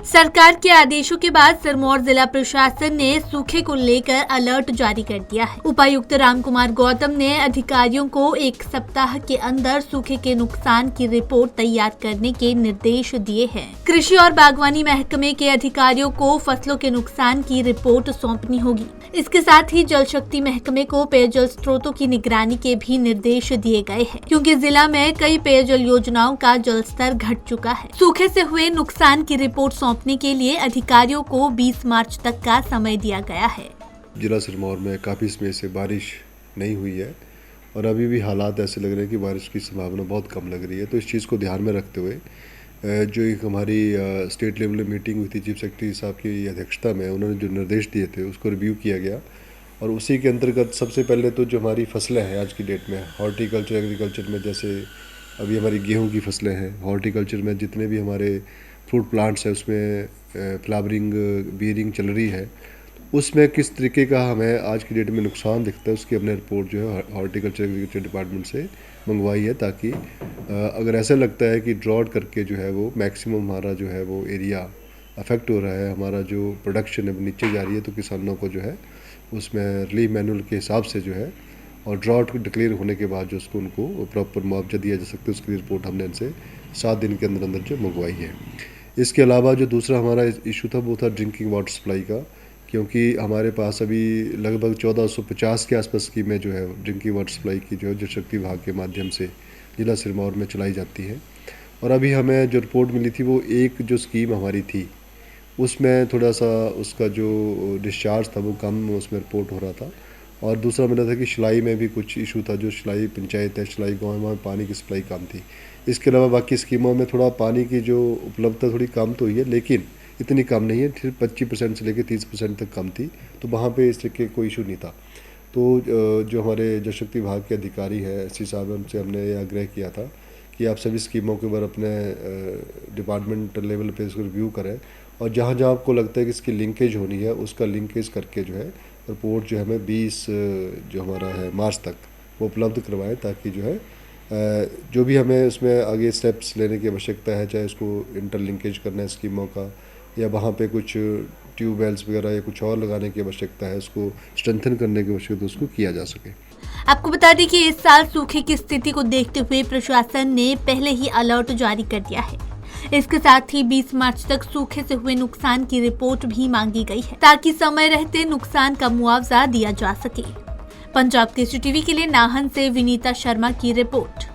सरकार के आदेशों के बाद सिरमौर जिला प्रशासन ने सूखे को लेकर अलर्ट जारी कर दिया है। उपायुक्त रामकुमार गौतम ने अधिकारियों को एक सप्ताह के अंदर सूखे के नुकसान की रिपोर्ट तैयार करने के निर्देश दिए हैं। कृषि और बागवानी महकमे के अधिकारियों को फसलों के नुकसान की रिपोर्ट सौंपनी होगी। इसके साथ ही जल शक्ति महकमे को पेयजल स्रोतों की निगरानी के भी निर्देश दिए गए हैं, क्योंकि जिला में कई पेयजल योजनाओं का जल स्तर घट चुका है। सूखे से हुए नुकसान की रिपोर्ट सौंपने के लिए अधिकारियों को 20 मार्च तक का समय दिया गया है। जिला सिरमौर में काफ़ी समय से बारिश नहीं हुई है और अभी भी हालात ऐसे लग रहे हैं कि बारिश की संभावना बहुत कम लग रही है। तो इस चीज़ को ध्यान में रखते हुए जो एक हमारी स्टेट लेवल में मीटिंग हुई थी चीफ सेक्रेटरी साहब की अध्यक्षता में, उन्होंने जो निर्देश दिए थे उसको रिव्यू किया गया और उसी के अंतर्गत सबसे पहले तो जो हमारी फसलें हैं आज की डेट में हॉर्टिकल्चर एग्रीकल्चर में, जैसे अभी हमारी गेहूं की फसलें हैं, हॉर्टिकल्चर में जितने भी हमारे फ्रूट प्लांट्स हैं उसमें फ्लावरिंग बियरिंग चल रही है, उसमें किस तरीके का हमें आज की डेट में नुकसान दिखता है उसकी हमने रिपोर्ट जो है हॉर्टिकल्चर एग्रीकल्चर डिपार्टमेंट से मंगवाई है, ताकि अगर ऐसा लगता है कि ड्रॉट करके जो है वो मैक्सिमम हमारा जो है वो एरिया अफेक्ट हो रहा है, हमारा जो प्रोडक्शन है वो नीचे जा रही है, तो किसानों को जो है उसमें रिलीफ मैनुअल के हिसाब से जो है और ड्रॉट डिक्लेयर होने के बाद जो उसको उनको प्रॉपर मुआवजा दिया जा सकता है, उसकी रिपोर्ट हमने इनसे 7 दिन के अंदर अंदर जो मंगवाई है। इसके अलावा जो दूसरा हमारा इशू था वो था ड्रिंकिंग वाटर सप्लाई का, क्योंकि हमारे पास अभी लगभग 1450 के आसपास स्कीमें जो है ड्रिंकिंग वाटर सप्लाई की जो है जल शक्ति विभाग के माध्यम से जिला सिरमौर में चलाई जाती है। और अभी हमें जो रिपोर्ट मिली थी वो एक जो स्कीम हमारी थी उसमें थोड़ा सा उसका जो डिस्चार्ज था वो कम उसमें रिपोर्ट हो रहा था, और दूसरा मिला था कि शिलाई में भी कुछ इशू था, जो शिलाई पंचायत है, शिलाई गाँव में पानी की सप्लाई कम थी। इसके अलावा बाकी स्कीमों में थोड़ा पानी की जो उपलब्धता थोड़ी कम तो हुई है, लेकिन इतनी कम नहीं है, सिर्फ 25% से लेकर 30% तक कम थी, तो वहाँ पे इस तरीके कोई इशू नहीं था। तो जो हमारे जल शक्ति विभाग के अधिकारी हैं एससी साहब, उनसे हमने ये आग्रह किया था कि आप सभी स्कीमों के ऊपर अपने डिपार्टमेंट लेवल पे इसको रिव्यू करें और जहाँ जहाँ आपको लगता है कि इसकी लिंकेज होनी है उसका लिंकेज करके जो है रिपोर्ट जो है हमें 20 जो हमारा है मार्च तक वो उपलब्ध करवाएं, ताकि जो है जो भी हमें उसमें आगे स्टेप्स लेने की आवश्यकता है, चाहे उसको इंटरलिंकेज करना है स्कीमों का या वहाँ पे कुछ ट्यूबवेल्स वगैरह या कुछ और लगाने की आवश्यकता है, उसको स्ट्रेंथन करने की आवश्यकता उसको किया जा सके। आपको बता दें कि इस साल सूखे की स्थिति को देखते हुए प्रशासन ने पहले ही अलर्ट जारी कर दिया है। इसके साथ ही 20 मार्च तक सूखे से हुए नुकसान की रिपोर्ट भी मांगी गई है, ताकि समय रहते नुकसान का मुआवजा दिया जा सके। पंजाब केसरी टीवी के लिए नाहन से विनीता शर्मा की रिपोर्ट।